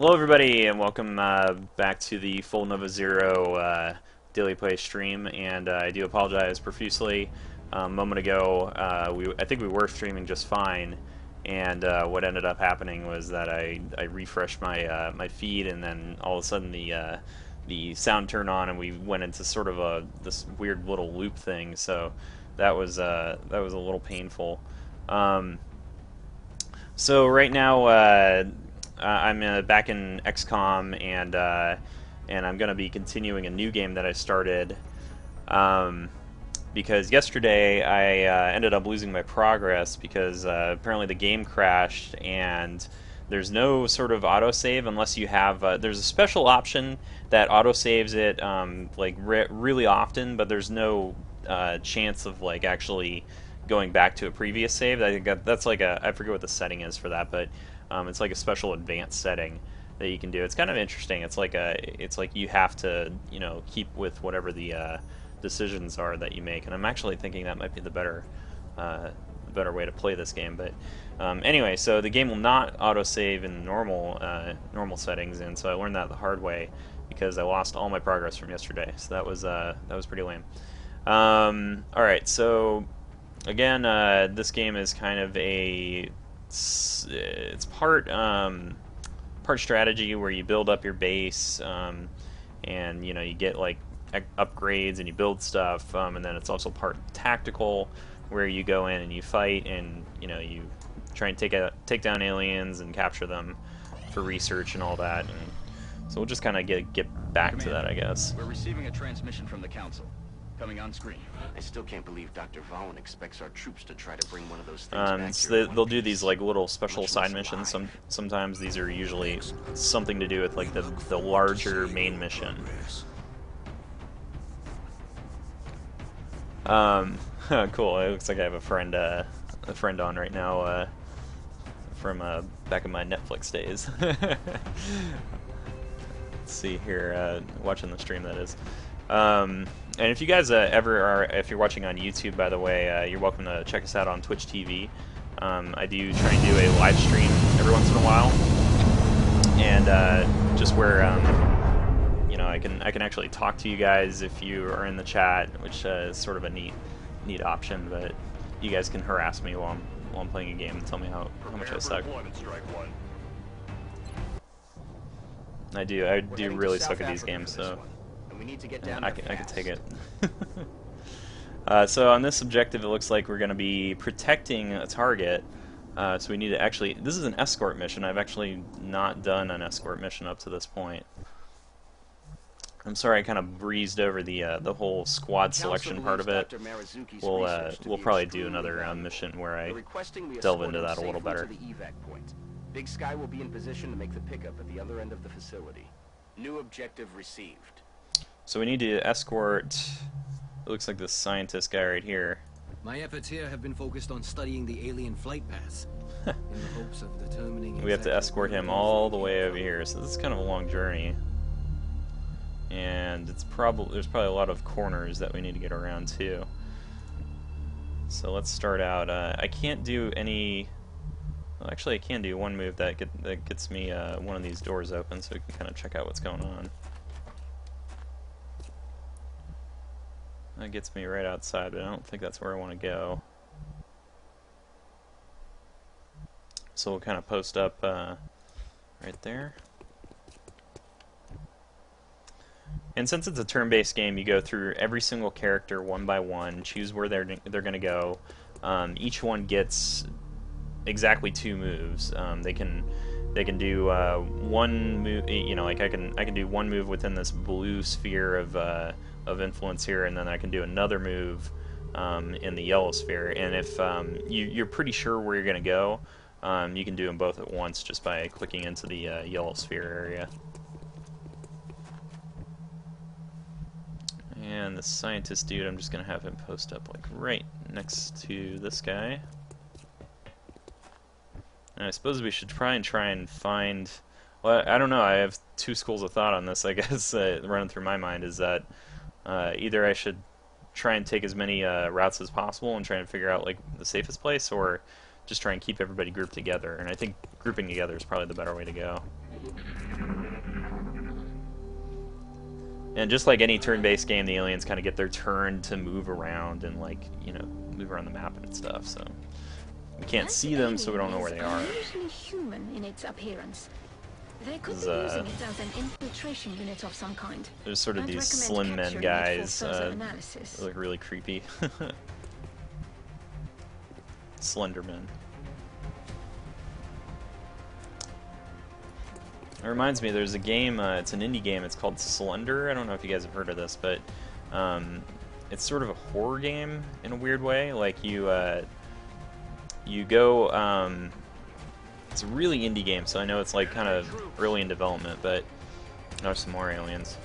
Hello everybody and welcome back to the Full Nova Zero Daily Play stream, and I do apologize profusely. A moment ago I think we were streaming just fine, and what ended up happening was that I refreshed my feed, and then all of a sudden the sound turned on and we went into sort of this weird little loop thing, so that was a little painful. So right now, I'm back in XCOM, and I'm going to be continuing a new game that I started. Because yesterday I ended up losing my progress because apparently the game crashed, and there's no sort of autosave unless you have. There's a special option that autosaves it like really often, but there's no chance of like actually going back to a previous save. I think that's like I forget what the setting is for that, but it's like a special advanced setting that you can do. It's kind of interesting. It's like you have to keep with whatever the decisions are that you make, and I'm actually thinking that might be the better way to play this game. But anyway, so the game will not autosave in normal settings, and so I learned that the hard way because I lost all my progress from yesterday. So that was pretty lame. All right, so again, this game is kind of it's part strategy where you build up your base, and you get like upgrades and you build stuff, and then it's also part tactical where you go in and you fight, and you try and take down aliens and capture them for research and all that. And so we'll just kind of get back to that, I guess. We're receiving a transmission from the council. Coming on screen. I still can't believe Dr. Vaughn expects our troops to try to bring one of those things back So here they'll do these like little special side missions. Sometimes these are usually something to do with like the larger main mission. Cool. It looks like I have a friend on right now from back in my Netflix days. Let's see here, watching the stream, that is. And if you guys ever are, if you're watching on YouTube, by the way, you're welcome to check us out on Twitch TV. I do try and do a live stream every once in a while, and just where I can actually talk to you guys if you are in the chat, which is sort of a neat option. But you guys can harass me while I'm playing a game and tell me how much I suck. I do really suck at these games, so. We need to get down I can take it. So on this objective, it looks like we're going to be protecting a target. So we need to actually... This is an escort mission. I've actually not done an escort mission up to this point. I'm sorry I kind of breezed over the whole squad selection part of it. We'll probably do another mission where I delve into that a little better. Big Sky will be in position to make the pickup at the other end of the facility. New objective received. So we need to escort, it looks like this scientist guy right here. My efforts here have been focused on studying the alien flight paths, in the hopes of determining... We have to escort him all the way over here, so this is kind of a long journey. And there's probably a lot of corners that we need to get around too. So let's start out. I can't do any... Well, actually I can do one move that gets me one of these doors open, so we can kind of check out what's going on. That gets me right outside, but I don't think that's where I want to go. So we'll kind of post up right there. And since it's a turn-based game, you go through every single character one by one, choose where they're going to go. Each one gets exactly 2 moves. They can do one move. Like I can do one move within this blue sphere of influence here, and then I can do another move in the yellow sphere. And if you're pretty sure where you're going to go, you can do them both at once just by clicking into the yellow sphere area. And the scientist dude, I'm just going to have him post up like right next to this guy. And I suppose we should try and find... Well, I don't know, I have 2 schools of thought on this, I guess, running through my mind, is that either I should try and take as many routes as possible and try and figure out like the safest place, or just try and keep everybody grouped together. And I think grouping together is probably the better way to go. And just like any turn-based game, the aliens kind of get their turn to move around and, like, you know, move around the map and stuff. So we can't see them, so we don't know where they are. Unusually human in its appearance. They could This be is, using it as an infiltration unit of some kind. There's sort of I'd these recommend slim men capturing it guys. for further analysis. They look really creepy. Slender men. It reminds me, there's a game, it's an indie game, it's called Slender. I don't know if you guys have heard of this, but it's sort of a horror game in a weird way. Like, you go, it's a really indie game, so I know it's like kind of early in development, but there's some more aliens.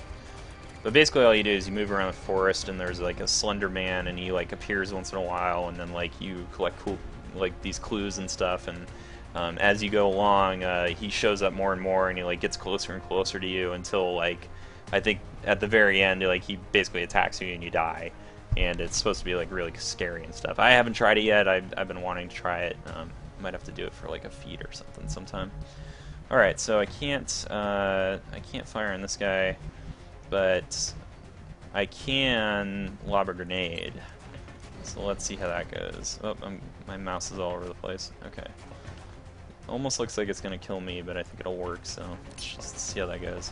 But basically all you do is you move around the forest, and there's like a Slender Man, and he like appears once in a while, and then like you collect cool, like, these clues and stuff, and as you go along, he shows up more and more, and he like gets closer and closer to you until, like, I think at the very end, like, he basically attacks you and you die. And it's supposed to be like really scary and stuff. I haven't tried it yet. I've been wanting to try it. Might have to do it for like a feed or something sometime. All right, so I can't fire on this guy, but I can lob a grenade. So let's see how that goes. Oh, my mouse is all over the place. Okay. Almost looks like it's gonna kill me, but I think it'll work, so let's just see how that goes.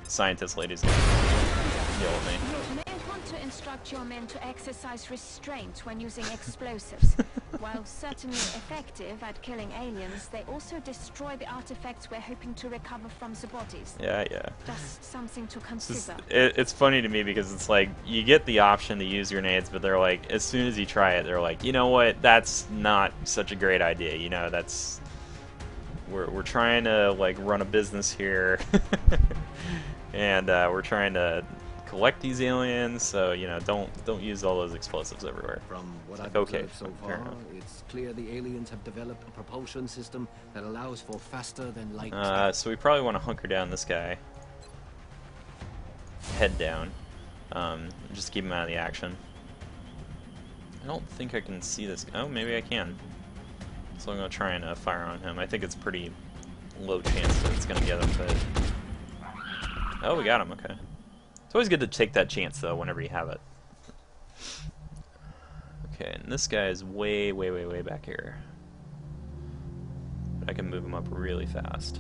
Scientist ladies deal with me. You may want to instruct your men to exercise restraint when using explosives. While certainly effective at killing aliens, they also destroy the artifacts we're hoping to recover from the bodies. Yeah. Just something to consider. It's funny to me because it's like, you get the option to use grenades, but they're like, as soon as you try it, they're like, you know what, that's not such a great idea, you know, that's... We're trying to, like, run a business here, and we're trying to collect these aliens, so, you know, don't use all those explosives everywhere. From what I've Okay, observed so fair far, enough. it's clear the aliens have developed a propulsion system that allows for faster than light. So we probably want to hunker down this guy. Head down. Just keep him out of the action. I don't think I can see this. Oh, maybe I can. So I'm going to try and fire on him. I think it's pretty low chance that it's going to get him, but... Oh, we got him, okay. It's always good to take that chance, though, whenever you have it. Okay, and this guy is way back here. But I can move him up really fast.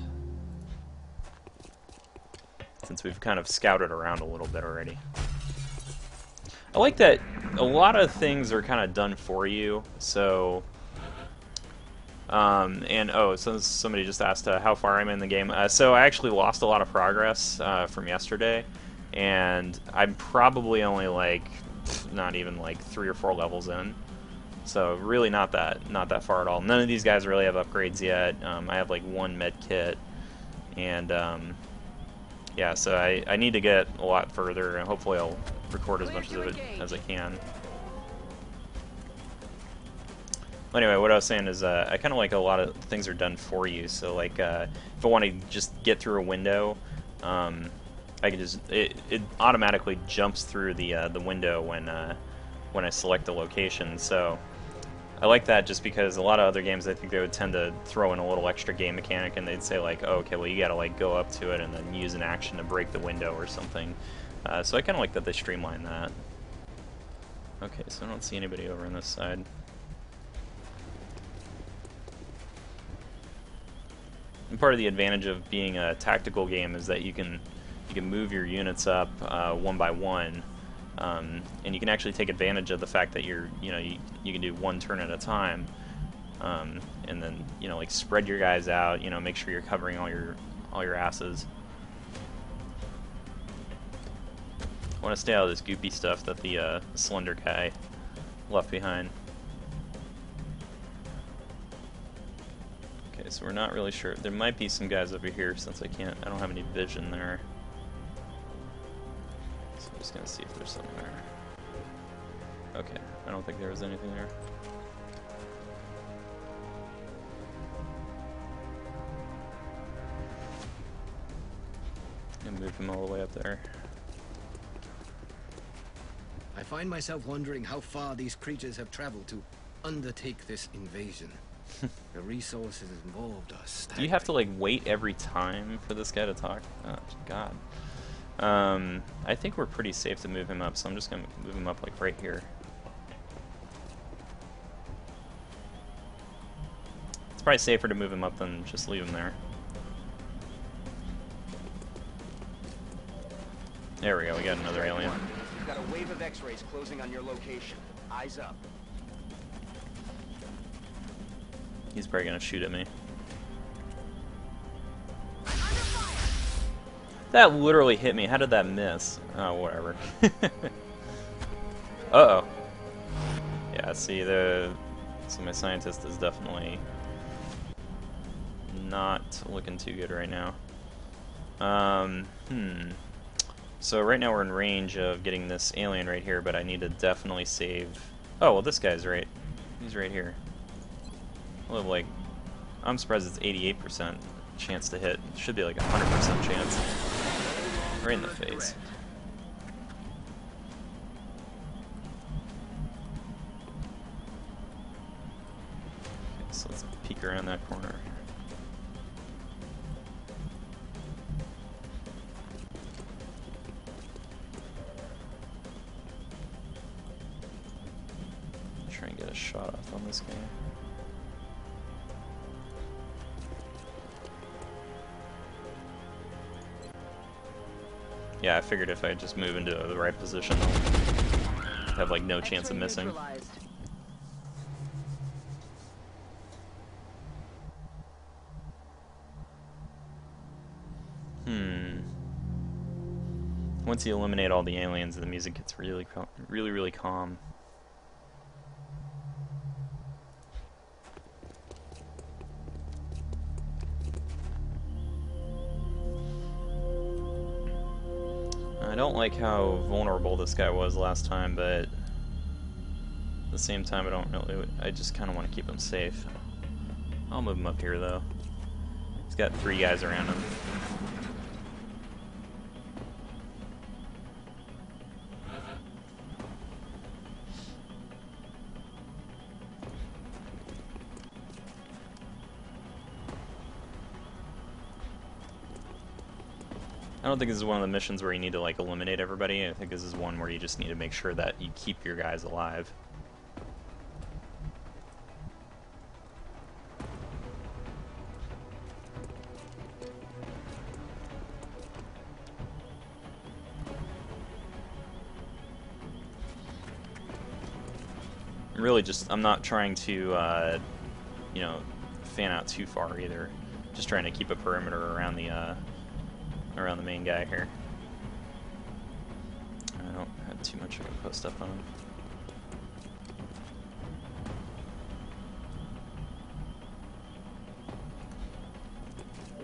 Since we've kind of scouted around a little bit already. I like that a lot of things are kind of done for you, so... so somebody just asked how far I'm in the game. So I actually lost a lot of progress from yesterday, and I'm probably only like not even like 3 or 4 levels in. So really not that far at all. None of these guys really have upgrades yet. I have like 1 med kit, and yeah, so I need to get a lot further, and hopefully I'll record as much of it as I can. Anyway, what I was saying is I kind of like a lot of things are done for you. So like if I want to just get through a window, I can just it automatically jumps through the window when I select the location. So I like that just because a lot of other games, I think they would tend to throw in a little extra game mechanic, and they'd say like, oh, okay, well you got to like go up to it and then use an action to break the window or something. So I kind of like that they streamline that. Okay, so I don't see anybody over on this side. And part of the advantage of being a tactical game is that you can move your units up one by one, and you can actually take advantage of the fact that you can do 1 turn at a time, and then like spread your guys out. Make sure you're covering all your asses. I want to stay out of this goopy stuff that the Slender guy left behind. Okay, so we're not really sure. There might be some guys over here since I don't have any vision there. So I'm just gonna see if there's something there. Okay, I don't think there was anything there. And move him all the way up there. I find myself wondering how far these creatures have traveled to undertake this invasion. The resources involved are Do staggering. you have to like wait every time for this guy to talk? Oh God. I think we're pretty safe to move him up, so I'm just gonna move him up like right here. It's probably safer to move him up than just leave him there. There we go, we got another alien. You've got a wave of X-rays closing on your location. Eyes up. He's probably gonna shoot at me. That literally hit me. How did that miss? Oh, whatever. Uh-oh. Yeah, see, so my scientist is definitely not looking too good right now. So right now we're in range of getting this alien right here, but I need to definitely save... Oh, well, this guy's right. He's right here. Well, like, I'm surprised it's 88% chance to hit. It should be like 100% chance. Right in the face. Okay, so let's peek around that corner. Try and get a shot off on this guy. Yeah, I figured if I just move into the right position, I'll have like no chance of missing. Once you eliminate all the aliens, the music gets really calm. I don't like how vulnerable this guy was last time, but at the same time I just kind of want to keep him safe. I'll move him up here though. He's got 3 guys around him. I don't think this is one of the missions where you need to like eliminate everybody. I think this is one where you just need to make sure that you keep your guys alive. Really just, I'm not trying to, you know, fan out too far either. Just trying to keep a perimeter around the main guy here. I don't have too much I can post up on him.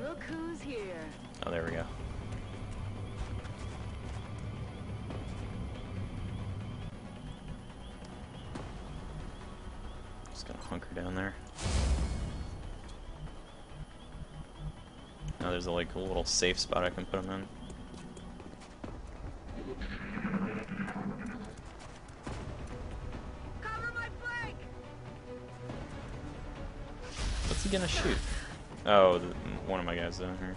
Look who's here. Oh, there we go. Just gonna hunker down there. Now there's like a little safe spot I can put him in. Cover my flank. What's he gonna shoot? Oh, one of my guys down here.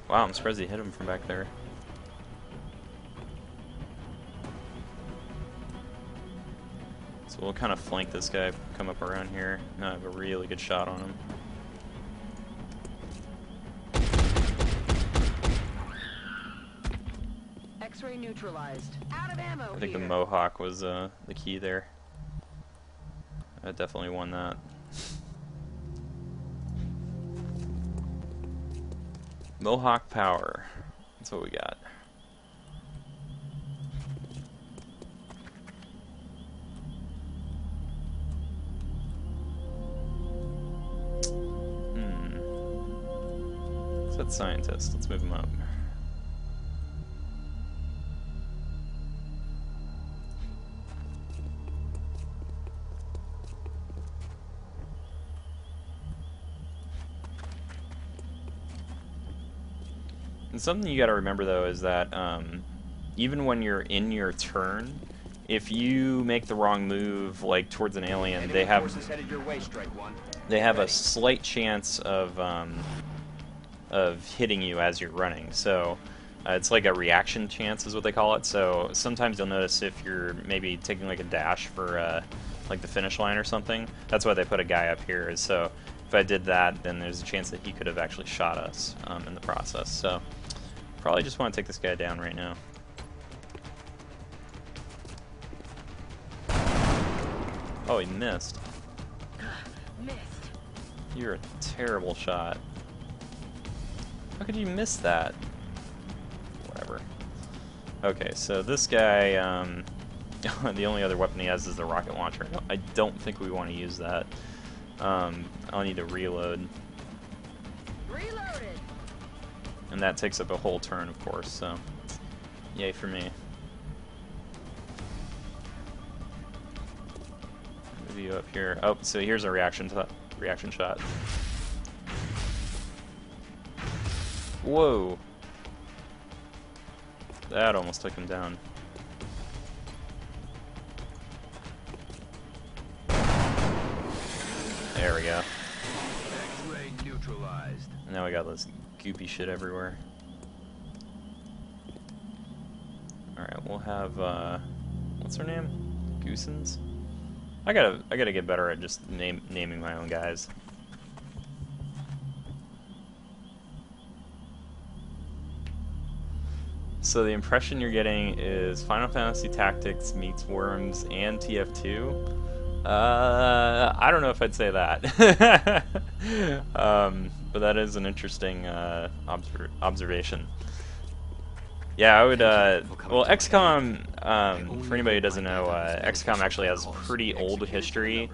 Wow, I'm surprised he hit him from back there. So we'll kind of flank this guy, come up around here. Now I have a really good shot on him. X-ray neutralized. Out of ammo. I think the here. Mohawk was the key there. I definitely won that. Mohawk power. That's what we got. What's that scientist? Let's move him up. And something you got to remember though is that even when you're in your turn, if you make the wrong move, like towards an alien, Enemy they have forces headed your way, Strike One. they have a slight chance of hitting you as you're running. So it's like a reaction chance is what they call it. So sometimes you'll notice if you're maybe taking like a dash for like the finish line or something. That's why they put a guy up here. Is so if I did that, then there's a chance that he could have actually shot us in the process. So probably just want to take this guy down right now. Oh, he missed. Missed. You're a terrible shot. How could you miss that? Whatever. Okay, so this guy, the only other weapon he has is the rocket launcher. I don't think we want to use that. I'll need to reload. Reloaded. And that takes up a whole turn, of course, so yay for me. Move you up here. Oh, so here's a reaction shot. Whoa. That almost took him down. There we go. X-ray neutralized. And now we got this goopy shit everywhere. Alright, we'll have, what's her name? Goosens? I gotta get better at just naming my own guys. So the impression you're getting is Final Fantasy Tactics meets Worms and TF2. I don't know if I'd say that. But that is an interesting observation. Yeah, I would, well, XCOM, for anybody who doesn't know, XCOM actually has pretty old history.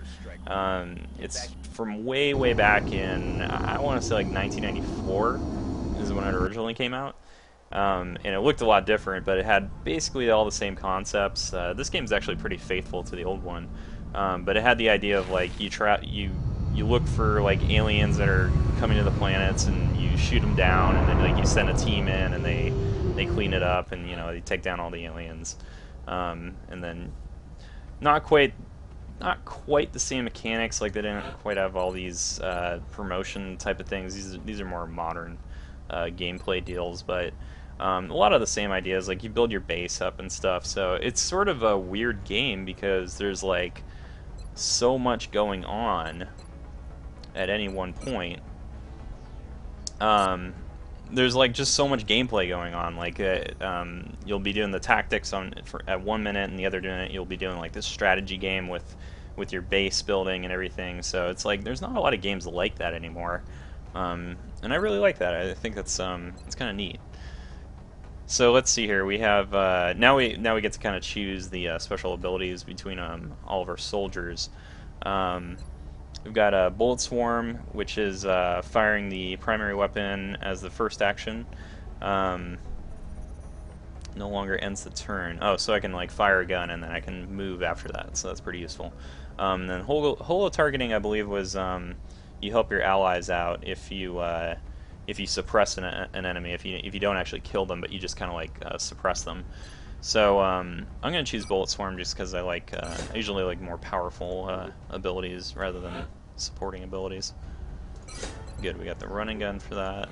It's from way, way back in, I want to say like 1994 is when it originally came out. And it looked a lot different, but it had basically all the same concepts. This game's actually pretty faithful to the old one. But it had the idea of like you look for like aliens that are coming to the planets, and you shoot them down, and then like you send a team in, and they clean it up, and you know they take down all the aliens. And then not quite the same mechanics. Like they didn't quite have all these promotion type of things. These are more modern gameplay deals, but a lot of the same ideas. Like you build your base up and stuff. So it's sort of a weird game because there's like so much going on at any one point. There's like just so much gameplay going on. Like you'll be doing the tactics at 1 minute, and the other minute you'll be doing like this strategy game with your base building and everything. So it's like there's not a lot of games like that anymore, and I really like that. I think that's it's kind of neat. So let's see here. We have now we get to kind of choose the special abilities between all of our soldiers. We've got a Bullet Swarm, which is firing the primary weapon as the first action. No longer ends the turn. Oh, so I can like fire a gun and then I can move after that. So that's pretty useful. Then holo targeting, I believe, was you help your allies out if you suppress an enemy. If you don't actually kill them, but you just kind of like suppress them. So I'm gonna choose Bullet Swarm just because I usually like more powerful abilities rather than supporting abilities. Good, we got the running gun for that,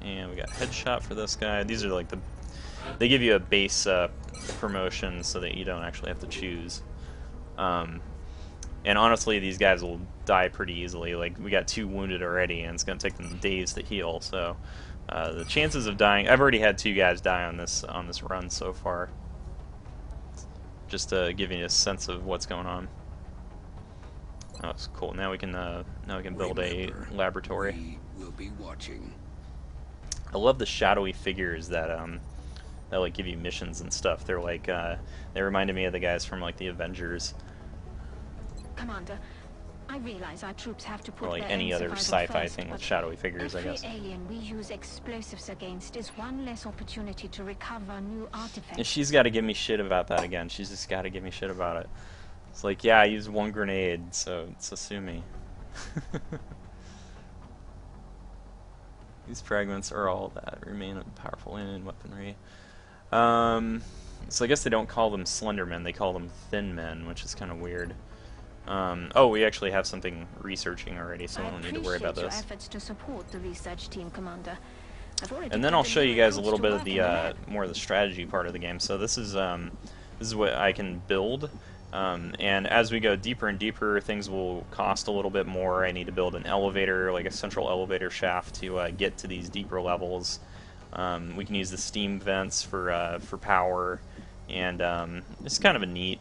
and we got headshot for this guy. These are like they give you a base promotion so that you don't actually have to choose. And honestly, these guys will die pretty easily. Like we got 2 wounded already, and it's gonna take them days to heal. So the chances of dying, I've already had 2 guys die on this run so far. Just to give you a sense of what's going on. Oh, it's cool. Now we can build a laboratory. We will be watching. I love the shadowy figures that like give you missions and stuff. They're like they reminded me of the guys from like the Avengers. Commander, I realize our troops have to put Or like their any own other survival sci-fi first, thing with but shadowy figures, I every guess. alien we use explosives against is one less opportunity to recover new artifacts. And she's got to give me shit about that again. She's just got to give me shit about it. It's like, yeah, I used 1 grenade, so sue me. These fragments are all that remain of powerful alien weaponry. So I guess they don't call them Slendermen, they call them Thin Men, which is kind of weird. Oh, we actually have something researching already, so we I don't need to worry about appreciate your this. efforts to support the research team, Commander. I've already And then put I'll the show new you guys a recruits little to bit of work in the lab. more of the strategy part of the game. So this is what I can build, and as we go deeper and deeper, things will cost a little bit more. I need to build an elevator, like a central elevator shaft, to get to these deeper levels. We can use the steam vents for power, and it's kind of a neat.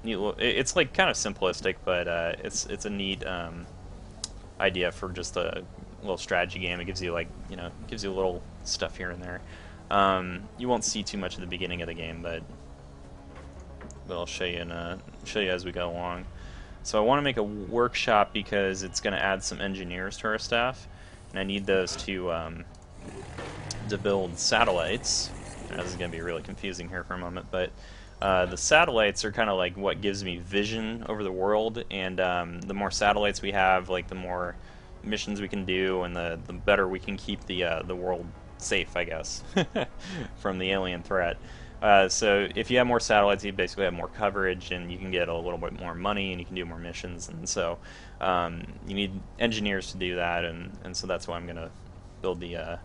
It's like kind of simplistic, but it's a neat idea for just a little strategy game. It gives you gives you a little stuff here and there. You won't see too much at the beginning of the game, but I'll show you show you as we go along. So I want to make a workshop because it's going to add some engineers to our staff, and I need those to build satellites. This is going to be really confusing here for a moment, but the satellites are kind of like what gives me vision over the world, and the more satellites we have, like the more missions we can do, and the better we can keep the world safe, I guess, from the alien threat. So if you have more satellites, you basically have more coverage, and you can get a little bit more money, and you can do more missions. And so you need engineers to do that, and so that's why I'm going to build the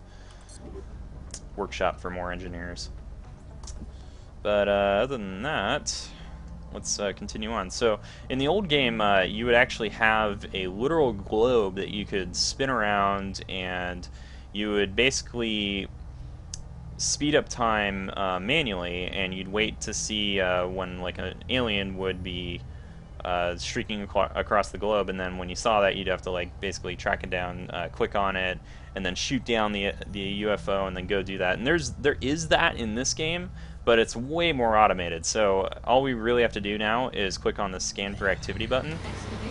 workshop for more engineers. But other than that, let's continue on. So in the old game, you would actually have a literal globe that you could spin around, and you would basically speed up time manually, and you'd wait to see when like an alien would be streaking across the globe, and then when you saw that, you'd have to like basically track it down, click on it, and then shoot down the UFO, and then go do that. And there is that in this game, but it's way more automated. So all we really have to do now is click on the scan for activity button.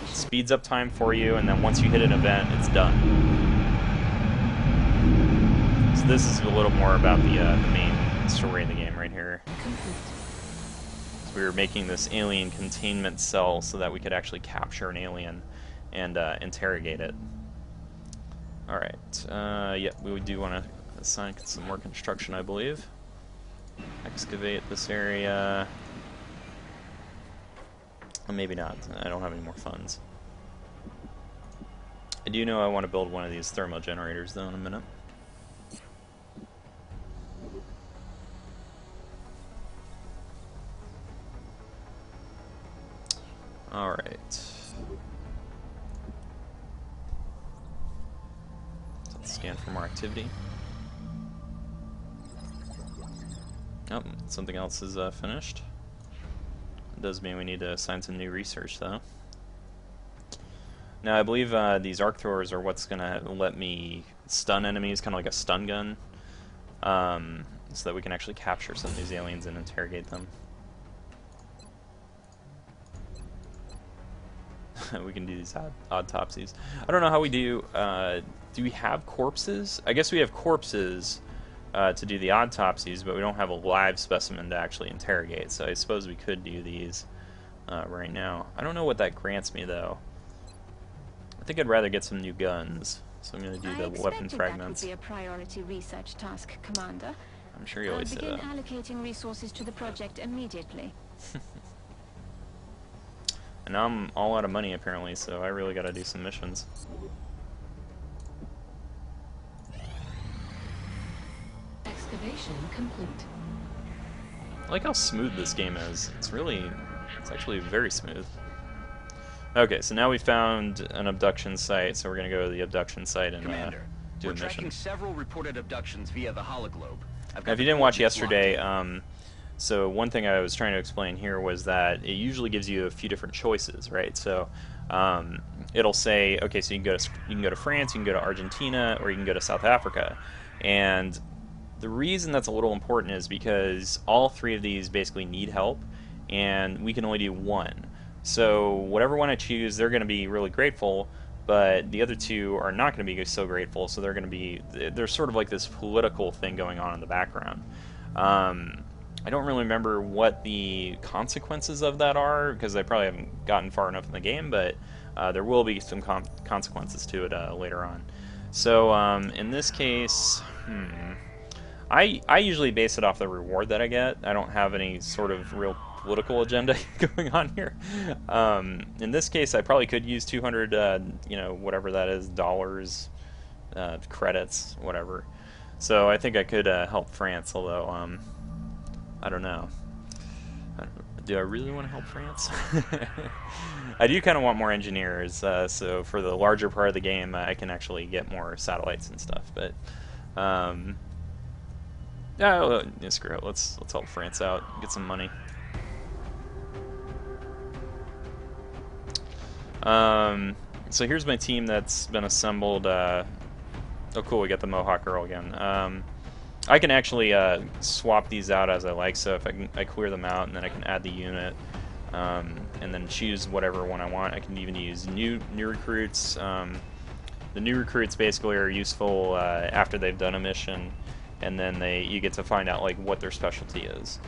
Speeds up time for you, and then once you hit an event, it's done. So this is a little more about the main story of the game right here. So we were making this alien containment cell so that we could actually capture an alien and interrogate it. Alright, yeah, we do want to assign some more construction, I believe. Excavate this area. Or maybe not. I don't have any more funds. I do know I want to build one of these thermal generators, though, in a minute. Alright. Let's scan for more activity. Oh, something else is finished. It does mean we need to assign some new research, though. Now, I believe these arc throwers are what's going to let me stun enemies, kind of like a stun gun, so that we can actually capture some of these aliens and interrogate them. We can do these autopsies. I don't know how we do. Do we have corpses? I guess we have corpses to do the autopsies, but we don't have a live specimen to actually interrogate, so I suppose we could do these right now. I don't know what that grants me, though. I think I'd rather get some new guns, so I'm going to do the weapon fragments. That would be a priority research task, Commander. I'm sure you always say that. Begin allocating resources to the project immediately. And now I'm all out of money, apparently, so I really got to do some missions. Excavation complete. I like how smooth this game is. It's actually very smooth. Okay, so now we found an abduction site, so we're going to go to the abduction site and Commander, do we're a mission. tracking several reported abductions via the hologlobe. Now, if you didn't watch yesterday, so one thing I was trying to explain here was that it usually gives you a few different choices, right? So it'll say, okay, so you can go to France, you can go to Argentina, or you can go to South Africa. And the reason that's a little important is because all three of these basically need help, and we can only do one. So whatever one I choose, they're going to be really grateful, but the other two are not going to be so grateful, so there's sort of like this political thing going on in the background. I don't really remember what the consequences of that are, because I probably haven't gotten far enough in the game, but there will be some consequences to it later on. So in this case, I usually base it off the reward that I get. I don't have any sort of real political agenda going on here. In this case, I probably could use 200, you know, whatever that is, dollars, credits, whatever. So I think I could help France, although I don't know. Do I really want to help France? I do kind of want more engineers, so for the larger part of the game, I can actually get more satellites and stuff. But yeah, screw it. Let's help France out, get some money. So here's my team that's been assembled. Oh, cool, we got the Mohawk Girl again. I can actually swap these out as I like, so if I clear them out and then I can add the unit and then choose whatever one I want. I can even use new recruits. The new recruits basically are useful after they've done a mission, and then you get to find out like what their specialty is.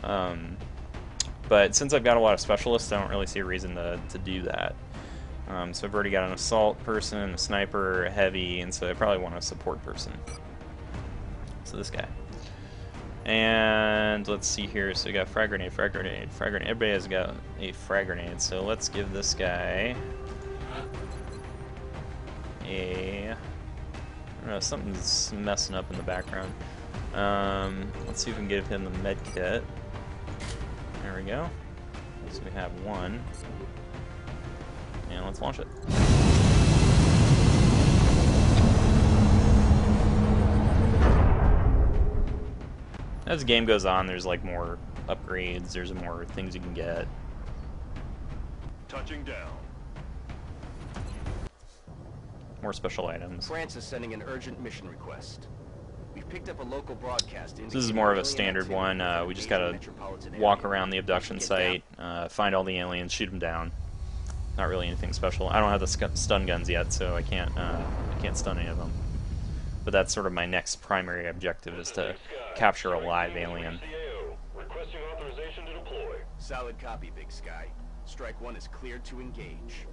But since I've got a lot of specialists, I don't really see a reason to do that. So I've already got an assault person, a sniper, a heavy, and so I probably want a support person. So this guy. And let's see here. So we got frag grenade, frag grenade, frag grenade. Everybody has got a frag grenade. So let's give this guy a... I don't know, something's messing up in the background. Let's see if we can give him the med kit. There we go. So we have one. And let's launch it. As the game goes on, there's like more upgrades, there's more things you can get. Touching down. More special items. France is sending an urgent mission request. We've picked up a local broadcast. So this is more of a standard one. We just gotta walk around the abduction site, find all the aliens, shoot them down. Not really anything special. I don't have the stun guns yet, so I can't stun any of them. But that's sort of my next primary objective, is to capture a live alien. Requesting authorization to deploy. Solid copy, Big Sky. Strike 1 is cleared to engage.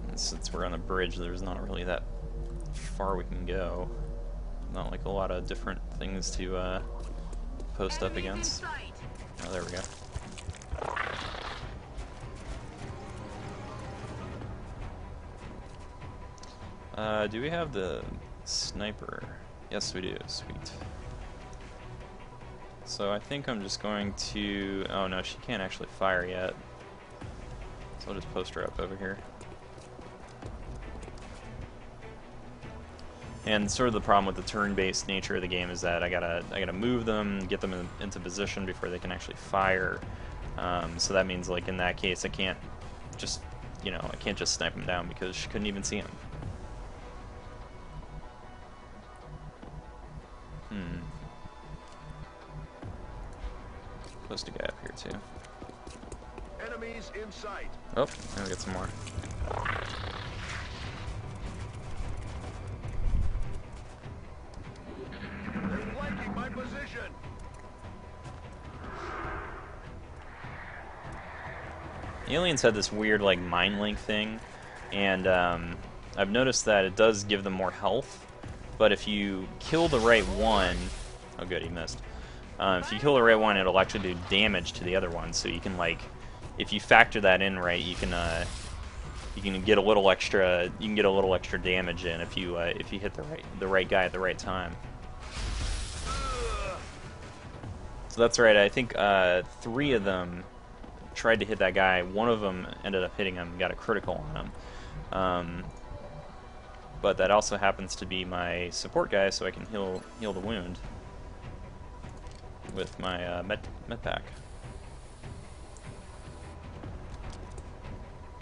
And since we're on the bridge, there's not really that far we can go. Not like a lot of different things to post up against. Oh, there we go. Do we have the sniper? Yes, we do. Sweet. So I think I'm just going to... Oh no, she can't actually fire yet. So I'll just post her up over here. And sort of the problem with the turn-based nature of the game is that I gotta move them, get them into position before they can actually fire. So that means, like in that case, I can't just, you know, I can't just snipe them down because she couldn't even see him. Post a guy up here too. Enemies in sight. Oh, now we get some more. They're flanking my position. The aliens had this weird like mind link thing, and I've noticed that it does give them more health, but if you kill the right one, oh good, he missed. If you kill the right one, it'll actually do damage to the other one. So you can, like, if you factor that in right, you can get a little extra. You can get a little extra damage in if you hit the right guy at the right time. So that's right. I think 3 of them tried to hit that guy. One of them ended up hitting him, got a critical on him. But that also happens to be my support guy, so I can heal the wound with my med pack.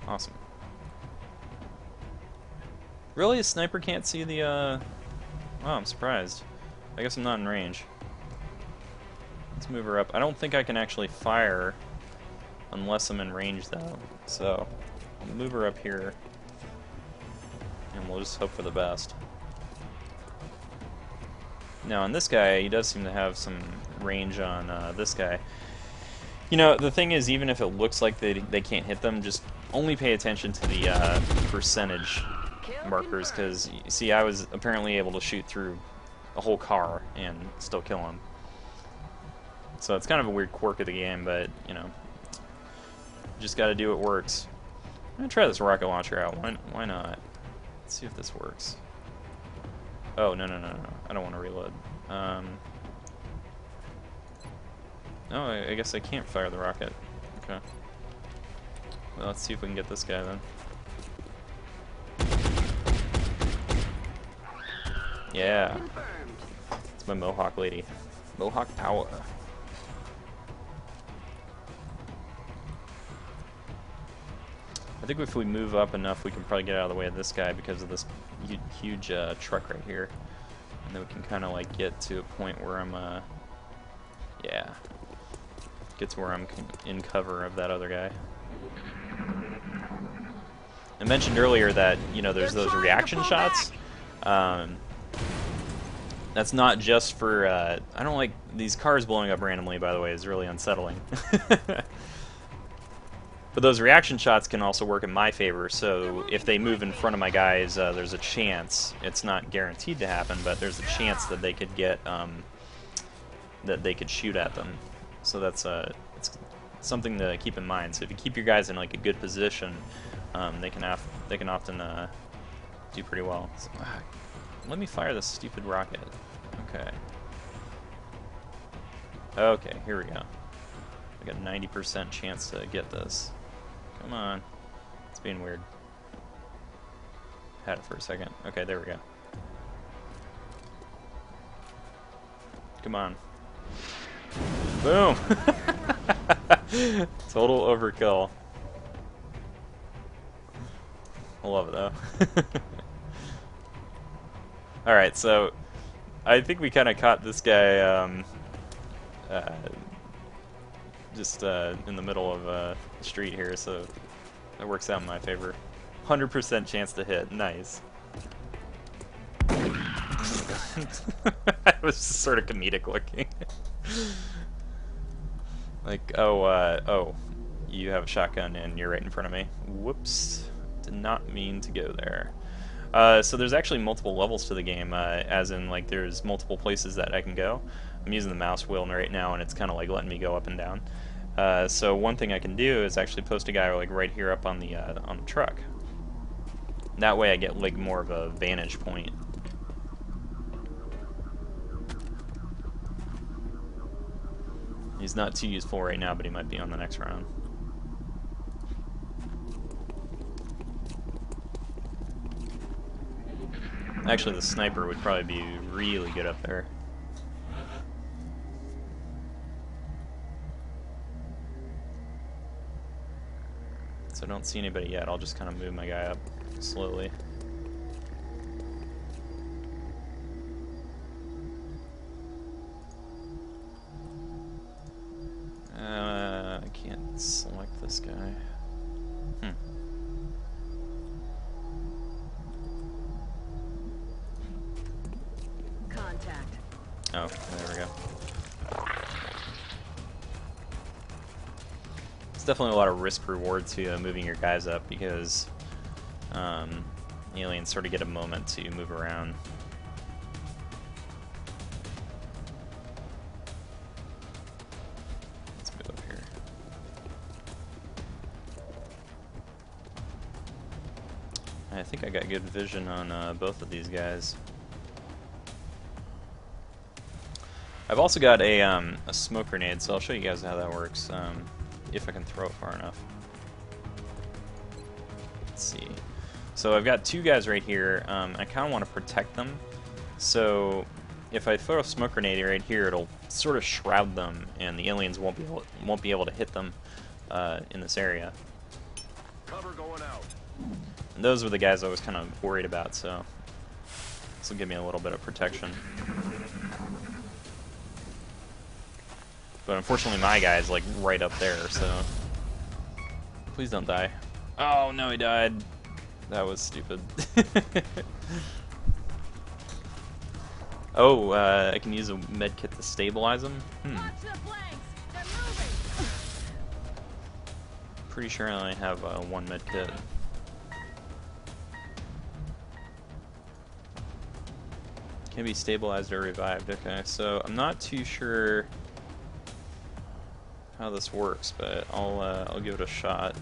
Awesome. Really, a sniper can't see the oh, I'm surprised. I guess I'm not in range. Let's move her up. I don't think I can actually fire unless I'm in range though. So I'll move her up here and we'll just hope for the best. Now on this guy, he does seem to have some range on this guy. You know, the thing is, even if it looks like they can't hit them, just only pay attention to the percentage markers, because, you see, I was apparently able to shoot through a whole car and still kill him. So it's kind of a weird quirk of the game, but, you know, just gotta do what works. I'm gonna try this rocket launcher out. Why not? Let's see if this works. Oh, no. I don't want to reload. No, I guess I can't fire the rocket. Okay. Well, let's see if we can get this guy then. Yeah. It's my Mohawk lady. Mohawk power. I think if we move up enough, we can probably get out of the way of this guy because of this huge truck right here. And then we can kind of like get to a point where I'm, yeah. Get to where I'm in cover of that other guy. I mentioned earlier that, you know, there's those reaction shots. That's not just for, I don't like these cars blowing up randomly, by the way, is really unsettling. But those reaction shots can also work in my favor, so if they move in front of my guys, there's a chance, it's not guaranteed to happen, but there's a chance that they could get, that they could shoot at them. So that's, it's something to keep in mind. So if you keep your guys in like a good position, they can often do pretty well. So, let me fire this stupid rocket. Okay. Okay, here we go. I got a 90% chance to get this. Come on. It's being weird. Had it for a second. Okay, there we go. Come on. Boom! Total overkill. I love it though. Alright, so I think we kind of caught this guy just in the middle of the street here, so that works out in my favor. 100% chance to hit. Nice. It was just sort of comedic looking. Like, oh, you have a shotgun and you're right in front of me. Whoops. Did not mean to go there. So there's actually multiple levels to the game, as in, like, there's multiple places that I can go. I'm using the mouse wheel right now, and it's kind of like letting me go up and down. So one thing I can do is actually post a guy like right here up on the truck. That way I get like more of a vantage point. He's not too useful right now, but he might be on the next round. Actually, the sniper would probably be really good up there. So I don't see anybody yet. I'll just kind of move my guy up slowly. I can't select this guy. Contact. Oh, there we go. It's definitely a lot of risk reward to moving your guys up because aliens sort of get a moment to move around. Let's move up here. I think I got good vision on both of these guys. I've also got a smoke grenade, so I'll show you guys how that works. If I can throw it far enough. Let's see. So I've got two guys right here. I kind of want to protect them. So if I throw a smoke grenade right here, it'll sort of shroud them, and the aliens won't be able to hit them in this area. Cover going out. And those were the guys I was kind of worried about. So this will give me a little bit of protection. But unfortunately my guy's like right up there, so please don't die. Oh no, he died. That was stupid. Oh, I can use a med kit to stabilize him? Watch the flanks. They're moving. Pretty sure I only have one med kit. Can be stabilized or revived. Okay, so I'm not too sure how this works, but I'll give it a shot.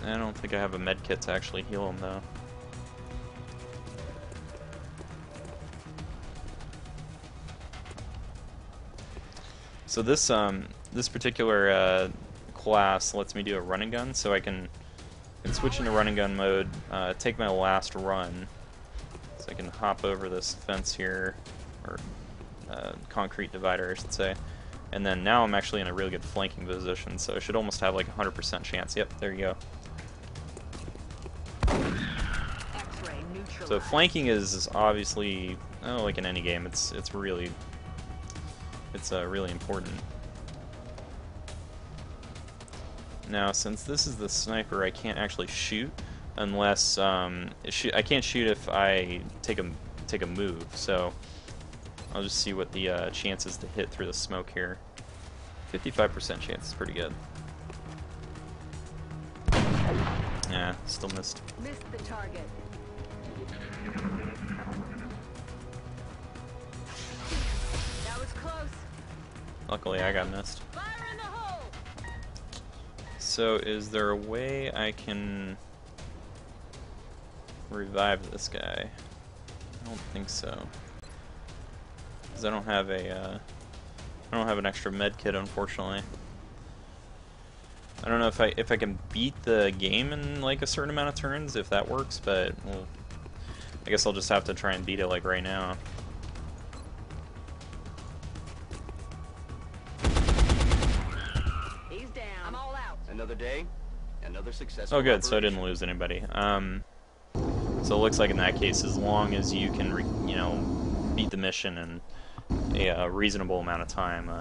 I don't think I have a med kit to actually heal him though. So this particular class lets me do a run and gun, so I can switch into run and gun mode, take my last run, so I can hop over this fence here, or concrete divider, I should say. And then now I'm actually in a really good flanking position, so I should almost have like 100% chance. Yep, there you go. So flanking is obviously, oh, like in any game, it's really important. Now, since this is the sniper, I can't actually shoot unless I can't shoot if I take a move. So I'll just see what the chances to hit through the smoke here. 55% chance is pretty good. Yeah, still missed. Missed the target. That was close. Luckily, I got missed. Fire in the hole. So, is there a way I can revive this guy? I don't think so, because I don't have an extra med kit, unfortunately. I don't know if I can beat the game in like a certain amount of turns, if that works, but well, I guess I'll just have to try and beat it like right now. He's down. I'm all out. Another day, another success. Oh good, so I didn't lose anybody. So it looks like in that case, as long as you can, you know, beat the mission in a reasonable amount of time,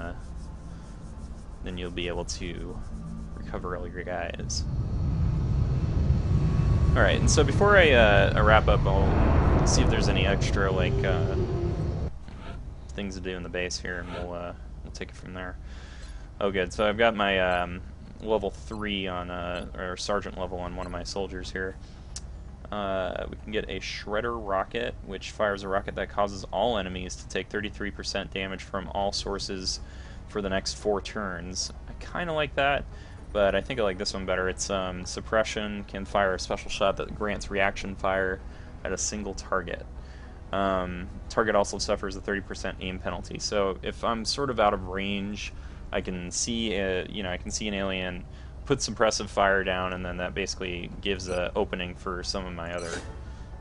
then you'll be able to recover all your guys. Alright, and so before I wrap up, I'll see if there's any extra, like, things to do in the base here, and we'll take it from there. Oh good, so I've got my level 3 on, or sergeant level on one of my soldiers here. We can get a shredder rocket, which fires a rocket that causes all enemies to take 33% damage from all sources for the next 4 turns. I kind of like that, but I think I like this one better. It's suppression, can fire a special shot that grants reaction fire at a single target. Target also suffers a 30% aim penalty. So if I'm sort of out of range, I can see I can see an alien, put suppressive fire down, and then that basically gives an opening for some of my other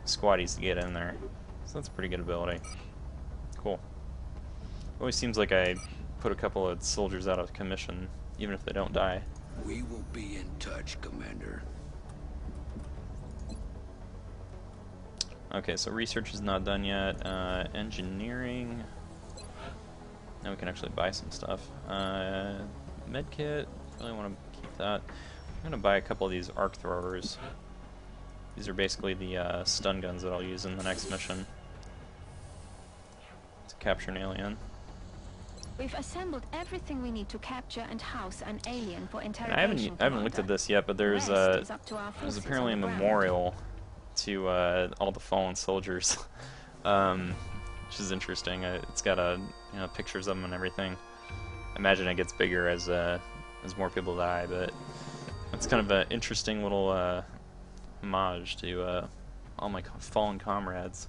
squaddies to get in there. So that's a pretty good ability. Cool. Always seems like I put a couple of soldiers out of commission, even if they don't die. We will be in touch, Commander. Okay, so research is not done yet. Engineering. Now we can actually buy some stuff. Medkit. Really want to keep that. I'm gonna buy a couple of these arc throwers. These are basically the stun guns that I'll use in the next mission to capture an alien. We've assembled everything we need to capture and house an alien for interrogation. I haven't looked at this yet, but there's apparently a memorial to all the fallen soldiers, which is interesting. It's got pictures of them and everything. I imagine it gets bigger as more people die, but it's kind of an interesting little homage to all my fallen comrades.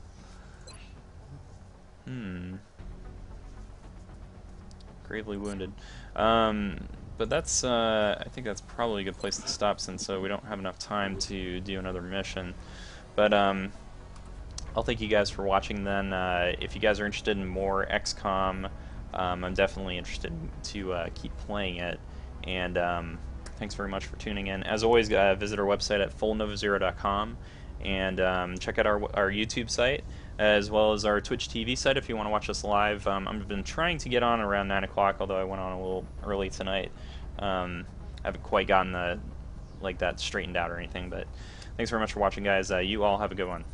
Gravely wounded. But that's, I think that's probably a good place to stop, since we don't have enough time to do another mission. But I'll thank you guys for watching then. If you guys are interested in more XCOM, I'm definitely interested to keep playing it. And thanks very much for tuning in. As always, visit our website at fullnovazero.com, and check out our YouTube site, as well as our Twitch TV site if you want to watch us live. I've been trying to get on around 9 o'clock, although I went on a little early tonight. I haven't quite gotten that straightened out or anything, but thanks very much for watching, guys. You all have a good one.